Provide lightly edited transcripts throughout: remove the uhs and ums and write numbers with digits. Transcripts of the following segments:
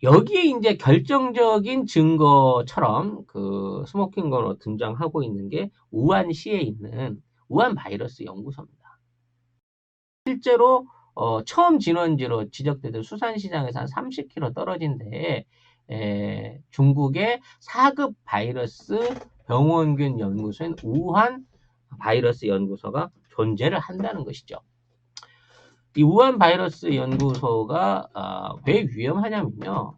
여기에 이제 결정적인 증거처럼 그 스모킹건으로 등장하고 있는 게 우한시에 있는 우한 바이러스 연구소입니다. 실제로 처음 진원지로 지적되던 수산시장에서 한 30km 떨어진 데에 중국의 4급 바이러스 병원균 연구소인 우한 바이러스 연구소가 존재를 한다는 것이죠. 이 우한 바이러스 연구소가 왜 위험하냐면요.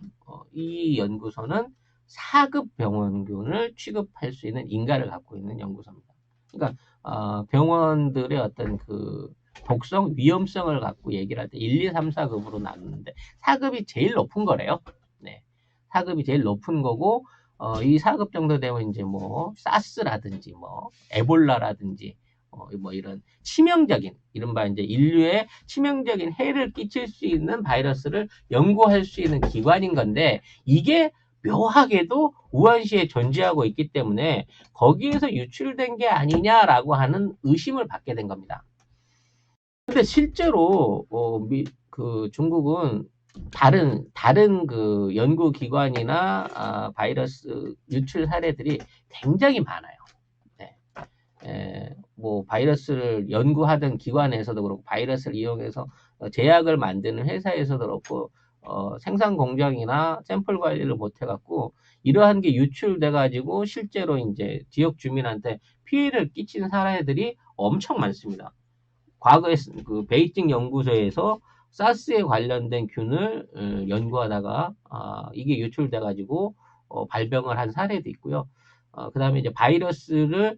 이 연구소는 4급 병원균을 취급할 수 있는 인가를 갖고 있는 연구소입니다. 그러니까 병원들의 어떤 그 독성, 위험성을 갖고 얘기를 할 때 1, 2, 3, 4급으로 나누는데 4급이 제일 높은 거래요. 네. 4급이 제일 높은 거고 이 4급 정도 되면 이제 뭐 사스라든지 뭐 에볼라라든지 뭐 이런 치명적인 이른바 이제 인류에 치명적인 해를 끼칠 수 있는 바이러스를 연구할 수 있는 기관인 건데 이게 묘하게도 우한시에 존재하고 있기 때문에 거기에서 유출된 게 아니냐라고 하는 의심을 받게 된 겁니다. 근데 실제로 그 중국은 다른 그 연구 기관이나 바이러스 유출 사례들이 굉장히 많아요. 네. 뭐 바이러스를 연구하던 기관에서도 그렇고 바이러스를 이용해서 제약을 만드는 회사에서도 그렇고 생산 공정이나 샘플 관리를 못 해갖고 이러한 게 유출돼 가지고 실제로 이제 지역 주민한테 피해를 끼친 사례들이 엄청 많습니다. 과거에 그 베이징 연구소에서 사스에 관련된 균을 연구하다가 이게 유출돼 가지고 발병을 한 사례도 있고요. 그다음에 이제 바이러스를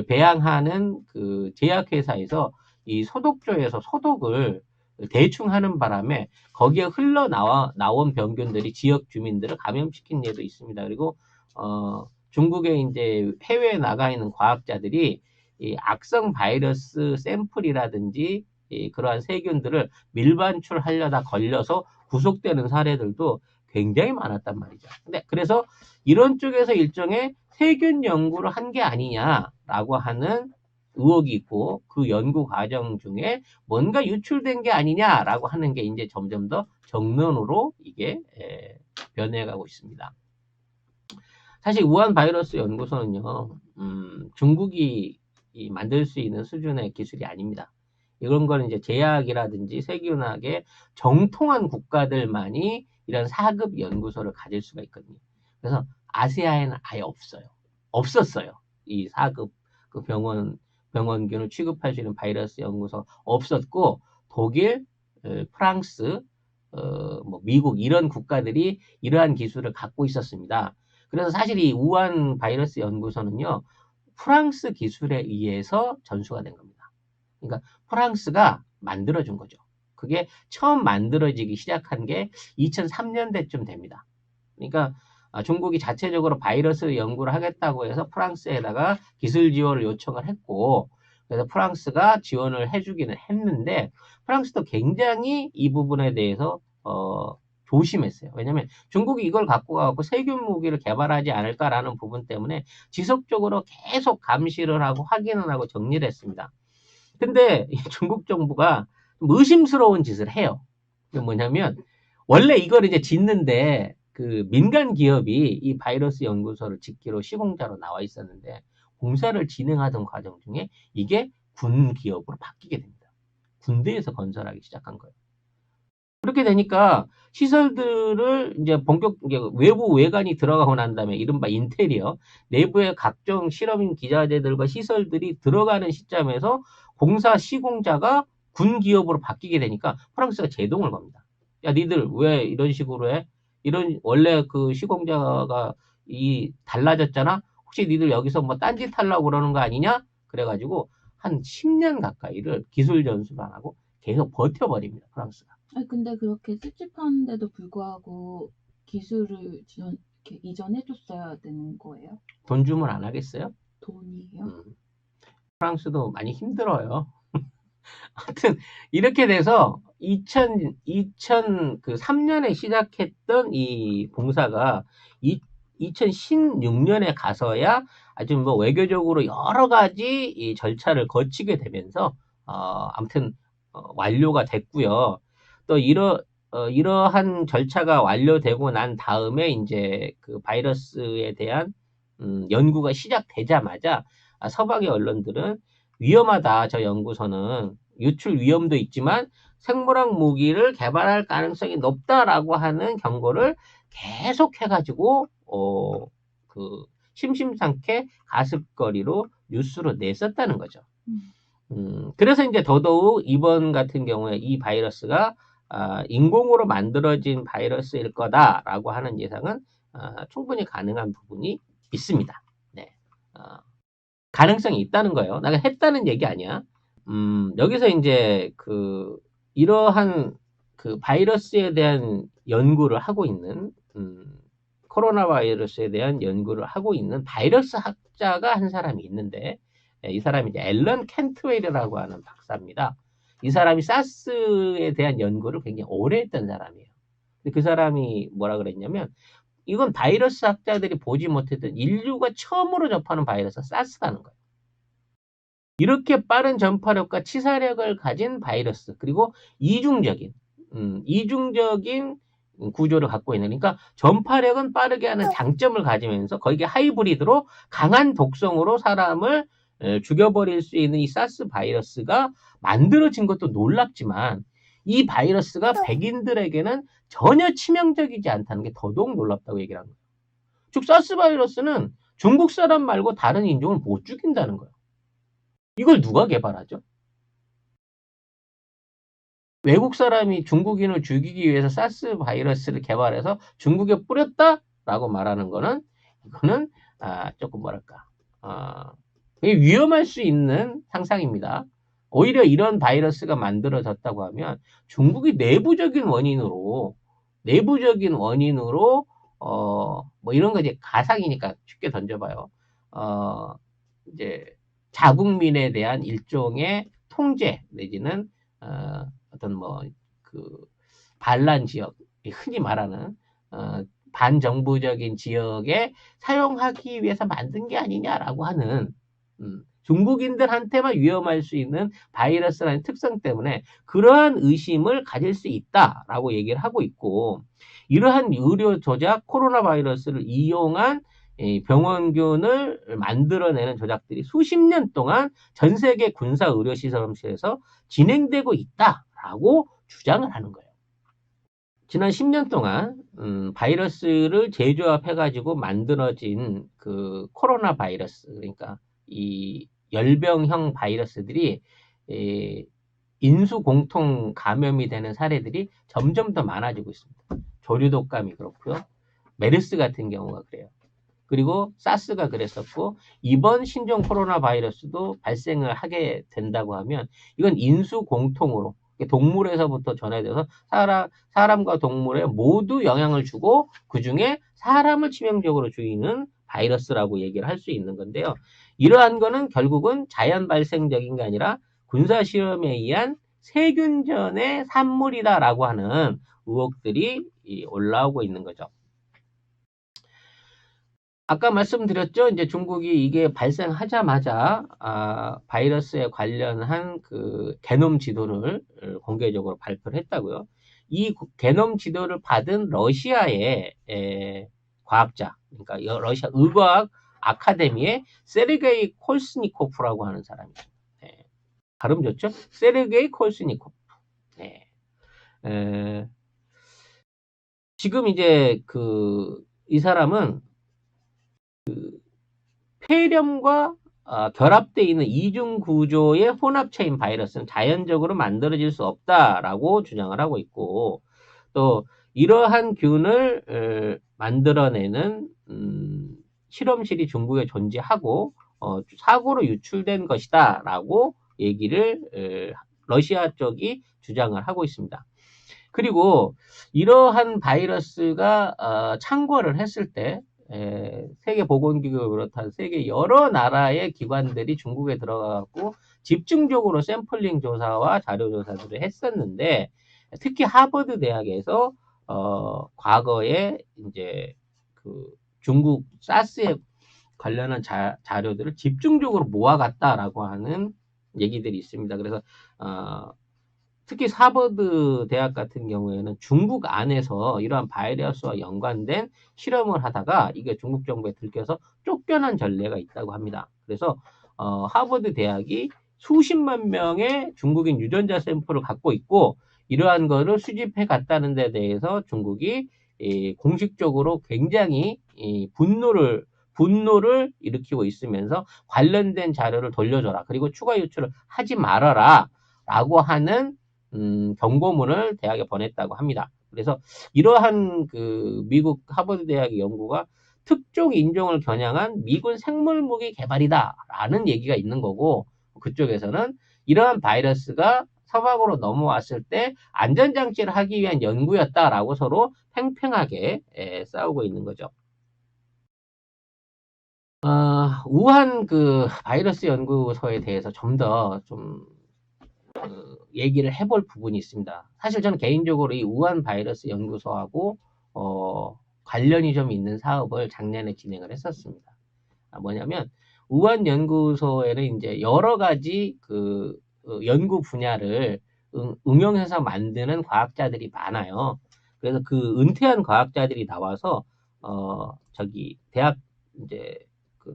배양하는 그 제약회사에서 이 소독조에서 소독을 대충 하는 바람에 거기에 나온 병균들이 지역 주민들을 감염시킨 예도 있습니다. 그리고 중국에 이제 해외에 나가 있는 과학자들이 이 악성 바이러스 샘플이라든지 그러한 세균들을 밀반출하려다 걸려서 구속되는 사례들도 굉장히 많았단 말이죠. 근데 그래서 이런 쪽에서 일종의 세균 연구를 한 게 아니냐라고 하는 의혹이 있고 그 연구 과정 중에 뭔가 유출된 게 아니냐라고 하는 게 이제 점점 더 정론으로 이게 변해가고 있습니다. 사실 우한 바이러스 연구소는요, 중국이 만들 수 있는 수준의 기술이 아닙니다. 이런 거는 이제 제약이라든지 세균학의 정통한 국가들만이 이런 4급 연구소를 가질 수가 있거든요. 그래서 아시아에는 아예 없어요. 없었어요. 이 4급 그 병원균을 취급할 수 있는 바이러스 연구소 없었고, 독일, 프랑스, 뭐 미국 이런 국가들이 이러한 기술을 갖고 있었습니다. 그래서 사실 이 우한 바이러스 연구소는요, 프랑스 기술에 의해서 전수가 된 겁니다. 그러니까 프랑스가 만들어준 거죠. 그게 처음 만들어지기 시작한 게 2003년대쯤 됩니다. 그러니까 중국이 자체적으로 바이러스 연구를 하겠다고 해서 프랑스에다가 기술 지원을 요청을 했고, 그래서 프랑스가 지원을 해주기는 했는데, 프랑스도 굉장히 이 부분에 대해서 조심했어요. 왜냐하면 중국이 이걸 갖고 가고 세균 무기를 개발하지 않을까라는 부분 때문에 지속적으로 계속 감시를 하고 확인을 하고 정리를 했습니다. 근데 중국 정부가 의심스러운 짓을 해요. 그게 뭐냐면 원래 이걸 이제 짓는데 그 민간 기업이 이 바이러스 연구소를 짓기로 시공자로 나와 있었는데 공사를 진행하던 과정 중에 이게 군 기업으로 바뀌게 됩니다. 군대에서 건설하기 시작한 거예요. 그렇게 되니까 시설들을 이제 외부 외관이 들어가고 난 다음에 이른바 인테리어, 내부의 각종 실험인 기자재들과 시설들이 들어가는 시점에서 공사 시공자가 군 기업으로 바뀌게 되니까 프랑스가 제동을 겁니다. 야, 니들 왜 이런 식으로 해? 원래 그 시공자가 달라졌잖아? 혹시 니들 여기서 뭐 딴짓 하려고 그러는 거 아니냐? 그래가지고 한 10년 가까이를 기술 전수를 안 하고 계속 버텨버립니다, 프랑스가. 아니, 근데 그렇게 찝찝한데도 불구하고 기술을 이렇게 이전해줬어야 되는 거예요? 돈 주면 안 하겠어요? 돈이요? 음, 프랑스도 많이 힘들어요. 하여튼, 이렇게 돼서 2003년에 시작했던 이 봉사가 2016년에 가서야 아주 뭐 외교적으로 여러 가지 이 절차를 거치게 되면서, 아무튼, 완료가 됐고요. 또 이러한 절차가 완료되고 난 다음에 이제 그 바이러스에 대한 연구가 시작되자마자 서방의 언론들은 위험하다. 저 연구소는 유출 위험도 있지만 생물학 무기를 개발할 가능성이 높다라고 하는 경고를 계속 해가지고 그 심심찮게 가십거리로 뉴스로 냈었다는 거죠. 그래서 이제 더더욱 이번 같은 경우에 이 바이러스가 인공으로 만들어진 바이러스일 거다라고 하는 예상은 충분히 가능한 부분이 있습니다. 네. 가능성이 있다는 거예요. 내가 했다는 얘기 아니야. 여기서 이제 이러한 그 바이러스에 대한 연구를 하고 있는, 코로나 바이러스에 대한 연구를 하고 있는 바이러스 학자가 한 사람이 있는데, 이 사람이 이제 앨런 캔트웰이라고 하는 박사입니다. 이 사람이 사스에 대한 연구를 굉장히 오래 했던 사람이에요. 근데 그 사람이 뭐라 그랬냐면, 이건 바이러스 학자들이 보지 못했던 인류가 처음으로 접하는 바이러스가 사스라는 거예요. 이렇게 빠른 전파력과 치사력을 가진 바이러스, 그리고 이중적인 구조를 갖고 있는, 그러니까 전파력은 빠르게 하는 장점을 가지면서 거기에 하이브리드로 강한 독성으로 사람을 죽여버릴 수 있는 이 사스 바이러스가 만들어진 것도 놀랍지만 이 바이러스가 백인들에게는 전혀 치명적이지 않다는 게 더더욱 놀랍다고 얘기를 합니다. 즉 사스 바이러스는 중국 사람 말고 다른 인종을 못 죽인다는 거예요. 이걸 누가 개발하죠? 외국 사람이 중국인을 죽이기 위해서 사스 바이러스를 개발해서 중국에 뿌렸다라고 말하는 거는 이거는 조금 뭐랄까 위험할 수 있는 상상입니다. 오히려 이런 바이러스가 만들어졌다고 하면 중국이 내부적인 원인으로 뭐 이런 거 이제 가상이니까 쉽게 던져봐요. 이제 자국민에 대한 일종의 통제 내지는 어떤 반란 지역, 흔히 말하는 반정부적인 지역에 사용하기 위해서 만든 게 아니냐라고 하는 중국인들한테만 위험할 수 있는 바이러스라는 특성 때문에 그러한 의심을 가질 수 있다라고 얘기를 하고 있고, 이러한 의료 조작 코로나 바이러스를 이용한 병원균을 만들어내는 조작들이 수십 년 동안 전 세계 군사 의료 시설에서 진행되고 있다라고 주장을 하는 거예요. 지난 10년 동안 바이러스를 재조합해가지고 만들어진 그 코로나 바이러스, 그러니까 이 열병형 바이러스들이 인수 공통 감염이 되는 사례들이 점점 더 많아지고 있습니다. 조류독감이 그렇고요. 메르스 같은 경우가 그래요. 그리고 사스가 그랬었고, 이번 신종 코로나 바이러스도 발생을 하게 된다고 하면 이건 인수 공통으로 동물에서부터 전해져서 사람과 동물에 모두 영향을 주고 그 중에 사람을 치명적으로 죽이는 바이러스라고 얘기를 할 수 있는 건데요. 이러한 거는 결국은 자연 발생적인 게 아니라 군사 실험에 의한 세균전의 산물이다라고 하는 의혹들이 올라오고 있는 거죠. 아까 말씀드렸죠. 이제 중국이 이게 발생하자마자 바이러스에 관련한 그 게놈 지도를 공개적으로 발표를 했다고요. 이 게놈 지도를 받은 러시아의 과학자, 그러니까 러시아 의과학 아카데미의 세르게이 콜스니코프라고 하는 사람입니다. 네. 발음 좋죠? 세르게이 콜스니코프. 네. 지금 이제 이 사람은 폐렴과 결합되어 있는 이중 구조의 혼합체인 바이러스는 자연적으로 만들어질 수 없다라고 주장을 하고 있고, 또 이러한 균을 만들어내는 실험실이 중국에 존재하고 사고로 유출된 것이다라고 얘기를 러시아 쪽이 주장을 하고 있습니다. 그리고 이러한 바이러스가 창궐을 했을 때 세계보건기구를 비롯한 세계 여러 나라의 기관들이 중국에 들어가고 집중적으로 샘플링 조사와 자료 조사들을 했었는데, 특히 하버드 대학에서 과거에 이제 중국 사스에 관련한 자료들을 집중적으로 모아갔다라고 하는 얘기들이 있습니다. 그래서 특히 하버드 대학 같은 경우에는 중국 안에서 이러한 바이러스와 연관된 실험을 하다가 이게 중국 정부에 들켜서 쫓겨난 전례가 있다고 합니다. 그래서 하버드 대학이 수십만 명의 중국인 유전자 샘플을 갖고 있고 이러한 거를 수집해 갔다는 데 대해서 중국이 공식적으로 굉장히 분노를 일으키고 있으면서 관련된 자료를 돌려줘라. 그리고 추가 유출을 하지 말아라. 라고 하는 경고문을 대학에 보냈다고 합니다. 그래서 이러한 그 미국 하버드 대학의 연구가 특종 인종을 겨냥한 미군 생물무기 개발이다라는 얘기가 있는 거고 그쪽에서는 이러한 바이러스가 서방으로 넘어왔을 때 안전장치를 하기 위한 연구였다라고 서로 팽팽하게 싸우고 있는 거죠. 우한 그 바이러스 연구소에 대해서 좀 더 얘기를 해볼 부분이 있습니다. 사실 저는 개인적으로 이 우한 바이러스 연구소하고 관련이 좀 있는 사업을 작년에 진행을 했었습니다. 뭐냐면 우한 연구소에는 이제 여러 가지 그 연구 분야를 응용해서 만드는 과학자들이 많아요. 그래서 그 은퇴한 과학자들이 나와서 저기 대학 이제 그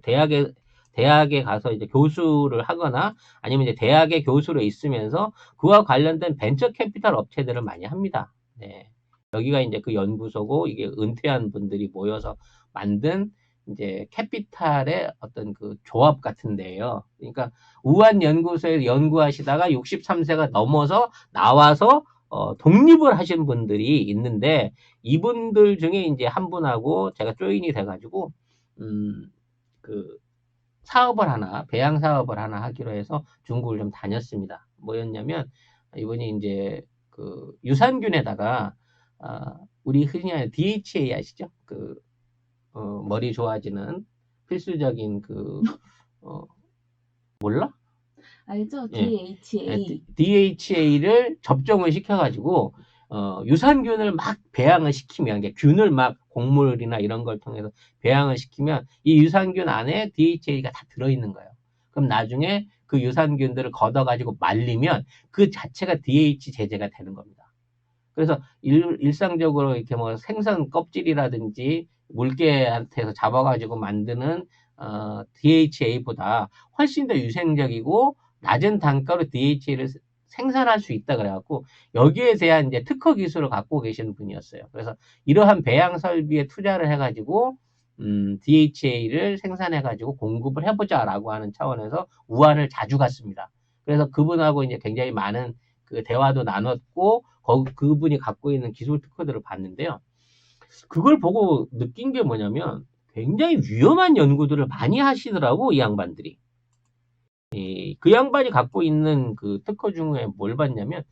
대학에 가서 이제 교수를 하거나 아니면 이제 대학의 교수로 있으면서 그와 관련된 벤처 캐피탈 업체들을 많이 합니다. 네. 여기가 이제 그 연구소고 이게 은퇴한 분들이 모여서 만든 이제 캐피탈의 어떤 그 조합 같은데요. 그러니까 우한 연구소에 연구하시다가 63세가 넘어서 나와서 독립을 하신 분들이 있는데 이분들 중에 이제 한 분하고 제가 조인이 돼가지고 그 사업을 하나 배양 사업을 하나 하기로 해서 중국을 좀 다녔습니다. 뭐였냐면 이분이 이제 그 유산균에다가 우리 흔히 하는 DHA 아시죠? 그 머리 좋아지는 필수적인 몰라? 알죠? 예. DHA. DHA를 접종을 시켜가지고 유산균을 막 배양을 시키면 균을 막 곡물이나 이런 걸 통해서 배양을 시키면 이 유산균 안에 DHA가 다 들어있는 거예요. 그럼 나중에 그 유산균들을 걷어가지고 말리면 그 자체가 DH 제제가 되는 겁니다. 그래서 일상적으로 이렇게 뭐 생선 껍질이라든지 물개한테서 잡아가지고 만드는 DHA보다 훨씬 더 위생적이고 낮은 단가로 DHA를 생산할 수 있다 그래갖고 여기에 대한 이제 특허 기술을 갖고 계시는 분이었어요. 그래서 이러한 배양 설비에 투자를 해가지고 DHA를 생산해가지고 공급을 해보자라고 하는 차원에서 우한을 자주 갔습니다. 그래서 그분하고 이제 굉장히 많은 그 대화도 나눴고 그분이 갖고 있는 기술 특허들을 봤는데요. 그걸 보고 느낀 게 뭐냐면 굉장히 위험한 연구들을 많이 하시더라고 이 양반들이. 그 양반이 갖고 있는 그 특허 중에 뭘 봤냐면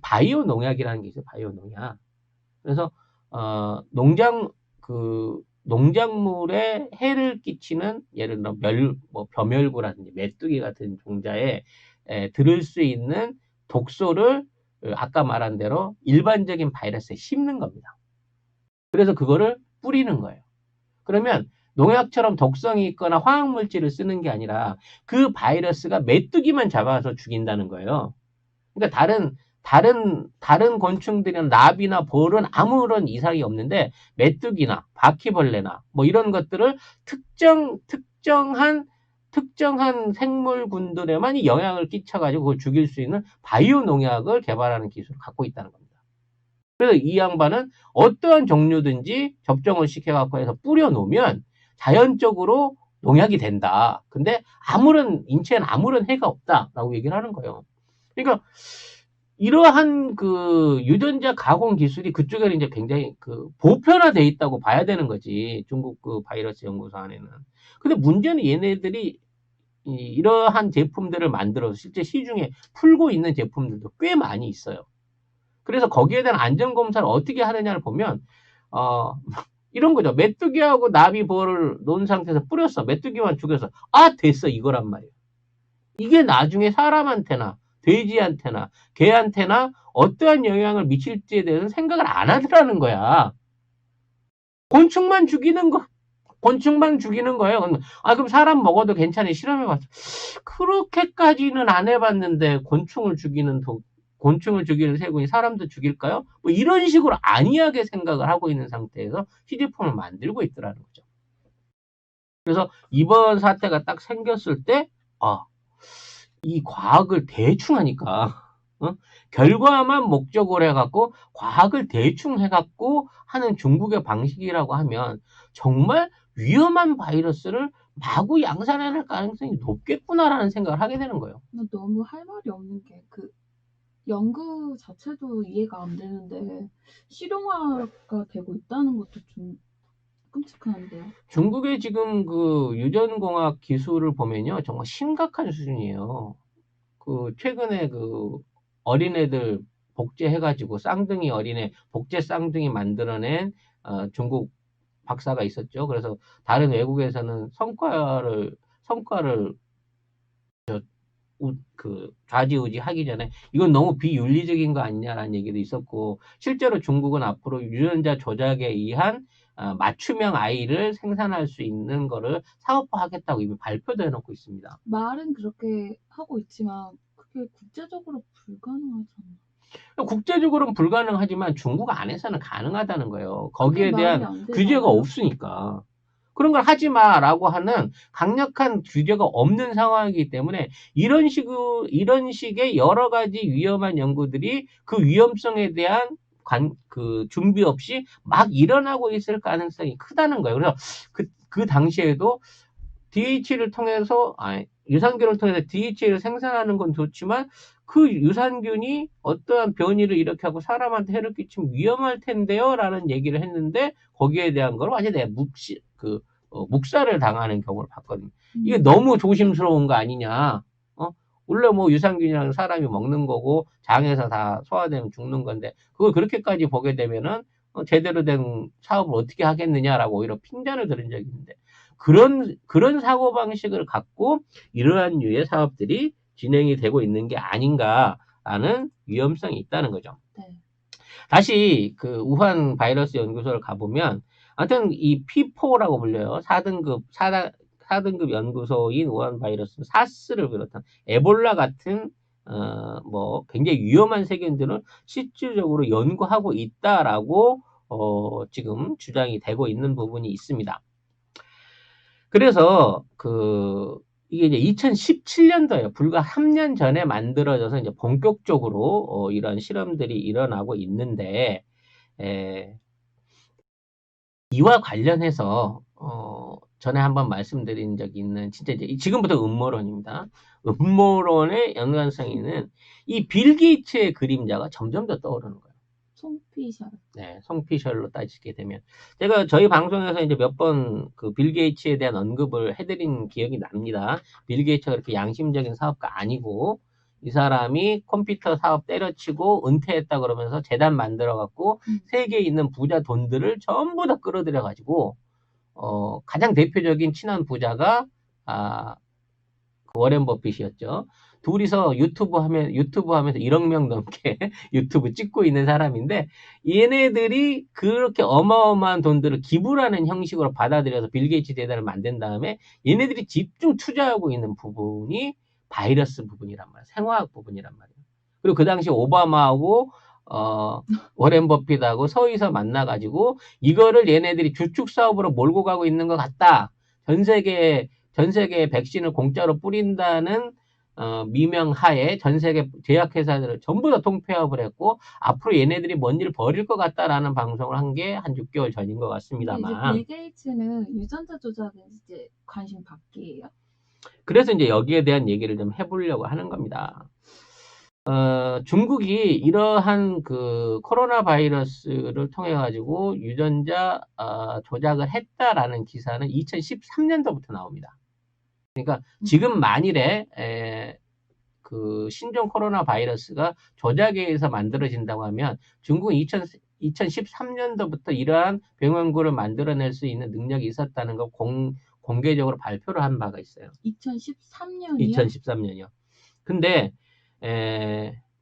바이오 농약이라는 게 있어요. 바이오 농약. 그래서 농작물에 해를 끼치는 예를 들어 벼멸구라든지 메뚜기 같은 종자에 들을 수 있는 독소를 아까 말한 대로 일반적인 바이러스에 심는 겁니다. 그래서 그거를 뿌리는 거예요. 그러면 농약처럼 독성이 있거나 화학물질을 쓰는 게 아니라 그 바이러스가 메뚜기만 잡아서 죽인다는 거예요. 그러니까 다른 곤충들이나 나비나 벌은 아무런 이상이 없는데 메뚜기나 바퀴벌레나 뭐 이런 것들을 특정한 생물군들에만 이 영향을 끼쳐가지고 그걸 죽일 수 있는 바이오 농약을 개발하는 기술을 갖고 있다는 겁니다. 그래서 이 양반은 어떠한 종류든지 접종을 시켜갖고 해서 뿌려놓으면 자연적으로 농약이 된다. 근데 인체에는 아무런 해가 없다라고 얘기를 하는 거예요. 그러니까 이러한 그 유전자 가공 기술이 그쪽에는 이제 굉장히 그 보편화돼 있다고 봐야 되는 거지. 중국 그 바이러스 연구소 안에는. 근데 문제는 얘네들이 이러한 제품들을 만들어서 실제 시중에 풀고 있는 제품들도 꽤 많이 있어요. 그래서 거기에 대한 안전검사를 어떻게 하느냐를 보면, 이런 거죠. 메뚜기하고 나비 벌을 놓은 상태에서 뿌렸어. 메뚜기만 죽여서. 됐어. 이거란 말이에요. 이게 나중에 사람한테나, 돼지한테나, 개한테나 어떠한 영향을 미칠지에 대해서는 생각을 안 하더라는 거야. 곤충만 죽이는 거예요. 그럼 사람 먹어도 괜찮아. 실험해봤어. 그렇게까지는 안 해봤는데, 곤충을 죽이는 곤충을 죽이는 세균이 사람도 죽일까요? 뭐 이런 식으로 안이하게 생각을 하고 있는 상태에서 휴대폰을 만들고 있더라는 거죠. 그래서 이번 사태가 딱 생겼을 때, 이 과학을 대충 하니까, 결과만 목적으로 해갖고, 과학을 대충 해갖고 하는 중국의 방식이라고 하면, 정말 위험한 바이러스를 마구 양산해낼 가능성이 높겠구나라는 생각을 하게 되는 거예요. 너무 할 말이 없는 게 연구 자체도 이해가 안 되는데 실용화가 되고 있다는 것도 좀 끔찍한데요. 중국의 지금 그 유전공학 기술을 보면요, 정말 심각한 수준이에요. 그 최근에 그 어린애들 복제해가지고 쌍둥이 어린애 복제 쌍둥이 만들어낸 중국 박사가 있었죠. 그래서 다른 외국에서는 성과를 좌지우지 하기 전에 이건 너무 비윤리적인 거 아니냐라는 얘기도 있었고, 실제로 중국은 앞으로 유전자 조작에 의한 맞춤형 아이를 생산할 수 있는 거를 사업화하겠다고 이미 발표도 해놓고 있습니다. 말은 그렇게 하고 있지만 그게 국제적으로 불가능하잖아. 국제적으로는 불가능하지만 중국 안에서는 가능하다는 거예요. 거기에 그게 말이 대한 안 규제가 되잖아요. 없으니까. 그런 걸 하지 마라고 하는 강력한 규제가 없는 상황이기 때문에 이런 식의 여러 가지 위험한 연구들이 그 위험성에 대한 그 준비 없이 막 일어나고 있을 가능성이 크다는 거예요. 그래서 그 당시에도 DH를 통해서, 유산균을 통해서 DH를 생산하는 건 좋지만 그 유산균이 어떠한 변이를 일으켜 하고 사람한테 해를 끼치면 위험할 텐데요 라는 얘기를 했는데, 거기에 대한 걸 완전히 묵살을 당하는 경우를 봤거든요. 이게 너무 조심스러운 거 아니냐. 원래 뭐 유산균이라는 사람이 먹는 거고 장에서 다 소화되면 죽는 건데 그걸 그렇게까지 보게 되면은 제대로 된 사업을 어떻게 하겠느냐라고 오히려 핀잔을 들은 적이 있는데, 그런 사고방식을 갖고 이러한 유의 사업들이 진행이 되고 있는 게 아닌가라는 위험성이 있다는 거죠. 네. 다시 그 우한 바이러스 연구소를 가보면, 아무튼 이 P4라고 불려요. 4등급 연구소인 우한 바이러스, 사스를 비롯한 에볼라 같은 뭐 굉장히 위험한 세균들을 실질적으로 연구하고 있다라고 지금 주장이 되고 있는 부분이 있습니다. 그래서 이게 이제 2017년도에 불과 3년 전에 만들어져서 이제 본격적으로 이런 실험들이 일어나고 있는데, 이와 관련해서 전에 한번 말씀드린 적이 있는, 진짜 이제 지금부터 음모론입니다. 음모론의 연관성이 있는 이 빌 게이츠의 그림자가 점점 더 떠오르는 거예요. 송피셜. 네, 송피셜로 따지게 되면, 제가 저희 방송에서 이제 몇 번 그 빌 게이츠에 대한 언급을 해드린 기억이 납니다. 빌 게이츠가 그렇게 양심적인 사업가 아니고, 이 사람이 컴퓨터 사업 때려치고 은퇴했다 그러면서 재단 만들어갖고 세계에 있는 부자 돈들을 전부 다 끌어들여가지고, 가장 대표적인 친한 부자가 그 워렌 버핏이었죠. 둘이서 유튜브 하면서 1억 명 넘게 유튜브 찍고 있는 사람인데, 얘네들이 그렇게 어마어마한 돈들을 기부라는 형식으로 받아들여서 빌 게이츠 재단을 만든 다음에 얘네들이 집중 투자하고 있는 부분이 바이러스 부분이란 말이에요. 생화학 부분이란 말이에요. 그리고 그 당시 오바마하고 워렌 버핏하고 서희서 만나가지고 이거를 얘네들이 주축 사업으로 몰고 가고 있는 것 같다. 전 세계에 백신을 공짜로 뿌린다는 미명하에 전 세계 제약회사들을 전부 다 통폐합을 했고, 앞으로 얘네들이 뭔 일을 벌일 것 같다라는 방송을 한 게 한 6개월 전인 것 근데 같습니다만, 이제 빌 게이츠는 유전자 조작에 이제 관심 받기예요. 그래서 이제 여기에 대한 얘기를 좀 해보려고 하는 겁니다. 중국이 이러한 그 코로나 바이러스를 통해 가지고 유전자 조작을 했다라는 기사는 2013년도부터 나옵니다. 그러니까 지금 만일에 그 신종 코로나 바이러스가 조작에 의해서 만들어진다고 하면 중국은 2013년도부터 이러한 병원구를 만들어낼 수 있는 능력이 있었다는 걸 공개적으로 발표를 한 바가 있어요. 2013년이요? 2013년이요. 근데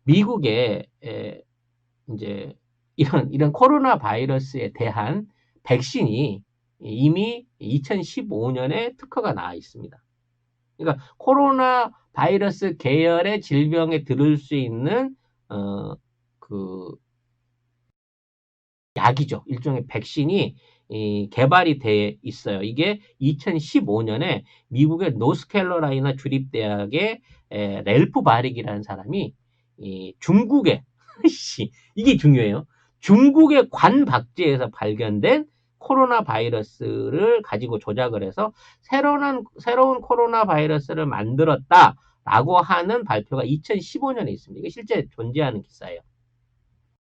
미국에 이제 이런 코로나 바이러스에 대한 백신이 이미 2015년에 특허가 나와 있습니다. 그러니까 코로나 바이러스 계열의 질병에 들을 수 있는 그 약이죠. 일종의 백신이 개발이 돼 있어요. 이게 2015년에 미국의 노스캐롤라이나 주립대학의 렐프 바릭이라는 사람이 중국의 이게 중요해요. 중국의 관박쥐에서 발견된 코로나 바이러스를 가지고 조작을 해서 새로운 코로나 바이러스를 만들었다라고 하는 발표가 2015년에 있습니다. 이게 실제 존재하는 기사예요.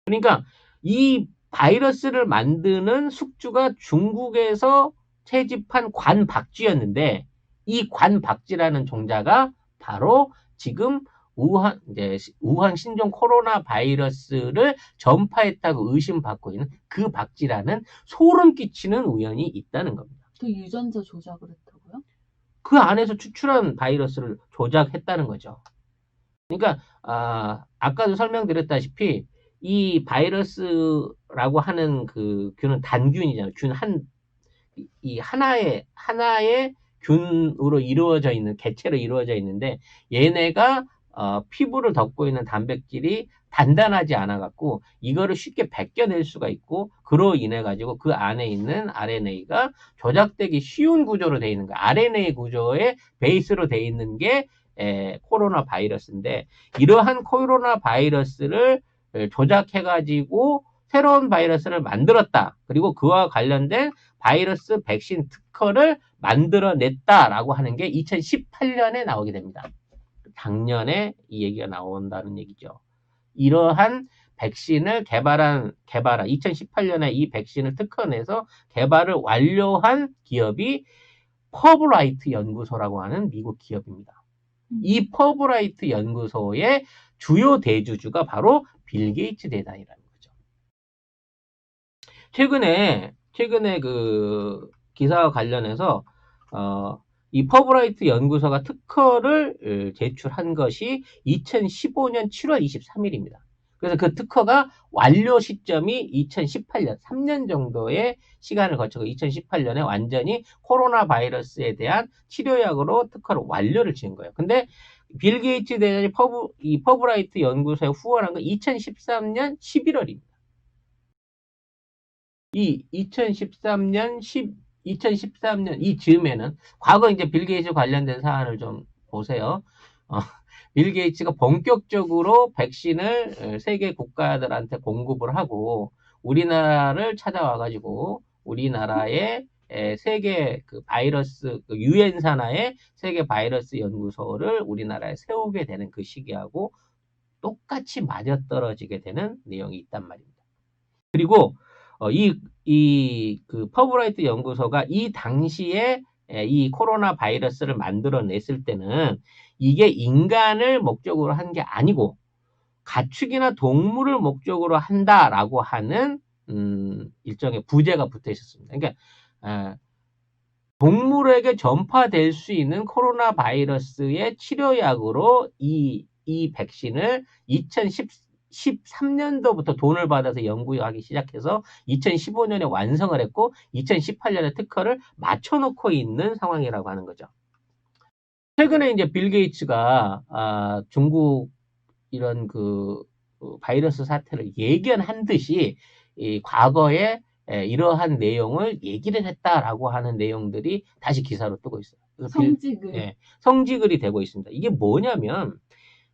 그러니까 이 바이러스를 만드는 숙주가 중국에서 채집한 관박쥐였는데 이 관박쥐라는 종자가 바로 지금 우한 신종 코로나 바이러스를 전파했다고 의심받고 있는 그 박쥐라는 소름 끼치는 우연이 있다는 겁니다. 그 유전자 조작을 했다고요? 그 안에서 추출한 바이러스를 조작했다는 거죠. 그러니까 아까도 설명드렸다시피 이 바이러스라고 하는 그 균은 단균이잖아요. 이 하나의 균으로 이루어져 있는 개체로 이루어져 있는데 얘네가 피부를 덮고 있는 단백질이 단단하지 않아 갖고 이거를 쉽게 벗겨낼 수가 있고 그로 인해 가지고 그 안에 있는 RNA가 조작되기 쉬운 구조로 되어 있는 거예요. RNA 구조의 베이스로 되어 있는 게 코로나 바이러스인데 이러한 코로나 바이러스를 조작해가지고 새로운 바이러스를 만들었다. 그리고 그와 관련된 바이러스 백신 특허를 만들어냈다라고 하는 게 2018년에 나오게 됩니다. 작년에 이 얘기가 나온다는 얘기죠. 이러한 백신을 개발한 2018년에 이 백신을 특허내서 개발을 완료한 기업이 퍼브라이트 연구소라고 하는 미국 기업입니다. 이 퍼브라이트 연구소의 주요 대주주가 바로 빌 게이츠 대단이라는 거죠. 최근에 그 기사와 관련해서 이 퍼브라이트 연구소가 특허를 제출한 것이 2015년 7월 23일입니다. 그래서 그 특허가 완료 시점이 2018년, 3년 정도의 시간을 거쳐서 2018년에 완전히 코로나 바이러스에 대한 치료약으로 특허를 완료를 지은 거예요. 근데 빌 게이츠 대단이 이 퍼브라이트 연구소에 후원한 건 2013년 11월입니다. 이 2013년 이 즈음에는 과거 이제 빌 게이츠 관련된 사안을 좀 보세요. 빌 게이츠가 본격적으로 백신을 세계 국가들한테 공급을 하고 우리나라를 찾아와가지고 우리나라의 세계 그 바이러스 유엔 산하의 세계 바이러스 연구소를 우리나라에 세우게 되는 그 시기하고 똑같이 맞아떨어지게 되는 내용이 있단 말입니다. 그리고 그 퍼브라이트 연구소가 이 당시에 이 코로나 바이러스를 만들어냈을 때는 이게 인간을 목적으로 한 게 아니고 가축이나 동물을 목적으로 한다라고 하는 일종의 부제가 붙어 있었습니다. 그러니까 동물에게 전파될 수 있는 코로나 바이러스의 치료약으로 이 백신을 2013년도부터 돈을 받아서 연구하기 시작해서 2015년에 완성을 했고 2018년에 특허를 맞춰놓고 있는 상황이라고 하는 거죠. 최근에 이제 빌 게이츠가 중국 이런 그 바이러스 사태를 예견한 듯이 과거에 이러한 내용을 얘기를 했다라고 하는 내용들이 다시 기사로 뜨고 있어요. 성지글. 성지글이 되고 있습니다. 이게 뭐냐면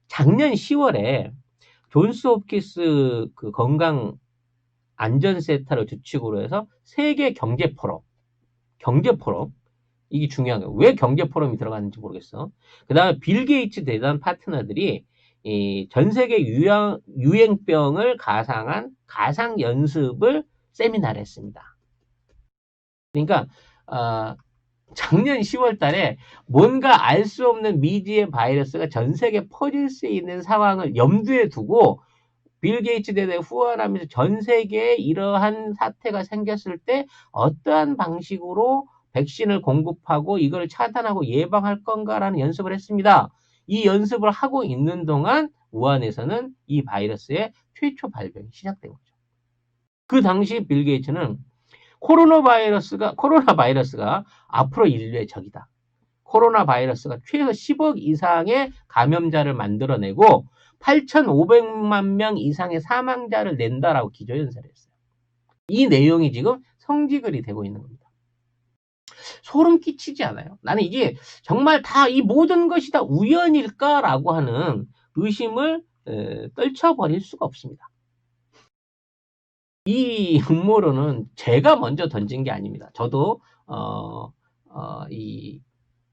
작년 10월에 존스 홉킨스 그 건강 안전센터를 주축으로 해서 세계 경제 포럼 이게 중요한 거예요. 왜 경제 포럼이 들어갔는지 모르겠어. 그 다음에 빌 게이츠 대단 파트너들이 전 세계 유행병을 가상한 가상 연습을 세미나를 했습니다. 그러니까 작년 10월 달에 뭔가 알 수 없는 미지의 바이러스가 전 세계에 퍼질 수 있는 상황을 염두에 두고 빌 게이츠 대단에 후원하면서 전 세계에 이러한 사태가 생겼을 때 어떠한 방식으로 백신을 공급하고 이걸 차단하고 예방할 건가라는 연습을 했습니다. 이 연습을 하고 있는 동안 우한에서는 이 바이러스의 최초 발병이 시작된 거죠. 그 당시 빌 게이츠는 코로나 바이러스가 앞으로 인류의 적이다. 코로나 바이러스가 최소 10억 이상의 감염자를 만들어내고 8,500만 명 이상의 사망자를 낸다라고 기조연설을 했어요. 이 내용이 지금 성지글이 되고 있는 겁니다. 소름 끼치지 않아요? 나는 이게 정말 다 이 모든 것이 다 우연일까라고 하는 의심을 떨쳐버릴 수가 없습니다. 이 음모론은 제가 먼저 던진 게 아닙니다. 저도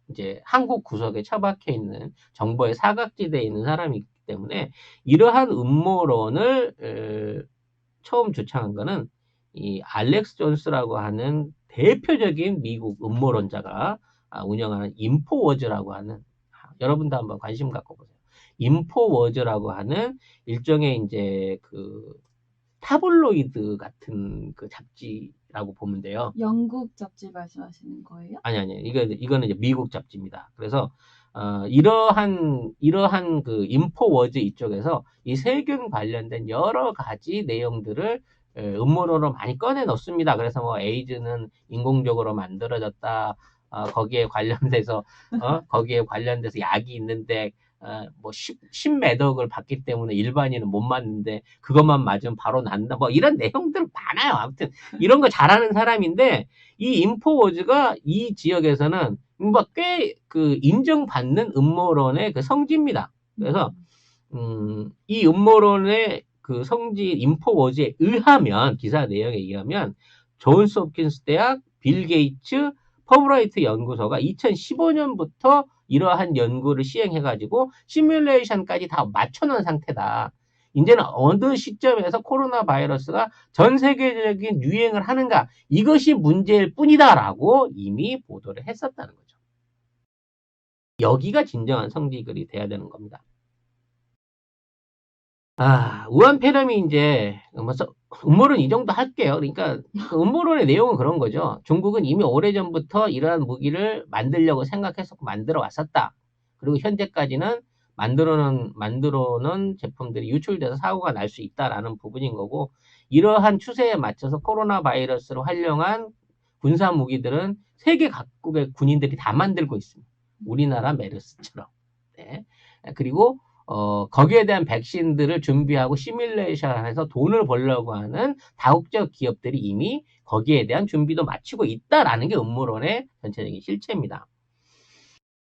이제 한국 구석에 처박혀 있는 정보의 사각지대에 있는 사람이기 때문에 이러한 음모론을 처음 주창한 거는 이 알렉스 존스라고 하는 대표적인 미국 음모론자가 운영하는 인포워즈라고 하는, 여러분도 한번 관심 갖고 보세요. 인포워즈라고 하는 일종의 이제 그 타블로이드 같은 그 잡지라고 보면 돼요. 영국 잡지 말씀하시는 거예요? 아니. 이거는 이제 미국 잡지입니다. 그래서, 이러한 그 인포워즈 이쪽에서 이 세균 관련된 여러 가지 내용들을 음모론으로 많이 꺼내 넣습니다. 그래서 뭐 에이즈는 인공적으로 만들어졌다. 거기에 관련돼서, 거기에 관련돼서 약이 있는데, 뭐 10몇 억을 받기 때문에 일반인은 못 맞는데 그것만 맞으면 바로 난다. 뭐 이런 내용들 많아요. 아무튼 이런 거 잘하는 사람인데 이 인포워즈가 이 지역에서는 뭐 꽤 그 인정받는 음모론의 그 성지입니다. 그래서 이 음모론의 그 성지 인포워즈에 의하면, 기사 내용에 의하면 존스 홉킨스 대학, 빌 게이츠, 퍼브라이트 연구소가 2015년부터 이러한 연구를 시행해가지고 시뮬레이션까지 다 맞춰놓은 상태다. 이제는 어느 시점에서 코로나 바이러스가 전 세계적인 유행을 하는가, 이것이 문제일 뿐이다라고 이미 보도를 했었다는 거죠. 여기가 진정한 성지글이 돼야 되는 겁니다. 우한 폐렴이 이제, 음모론 이 정도 할게요. 그러니까, 그 음모론의 내용은 그런 거죠. 중국은 이미 오래전부터 이러한 무기를 만들려고 생각했었고, 만들어 왔었다. 그리고 현재까지는 만들어놓은 제품들이 유출돼서 사고가 날 수 있다라는 부분인 거고, 이러한 추세에 맞춰서 코로나 바이러스를 활용한 군사 무기들은 세계 각국의 군인들이 다 만들고 있습니다. 우리나라 메르스처럼. 네. 그리고, 거기에 대한 백신들을 준비하고 시뮬레이션해서 돈을 벌려고 하는 다국적 기업들이 이미 거기에 대한 준비도 마치고 있다라는 게 음모론의 전체적인 실체입니다.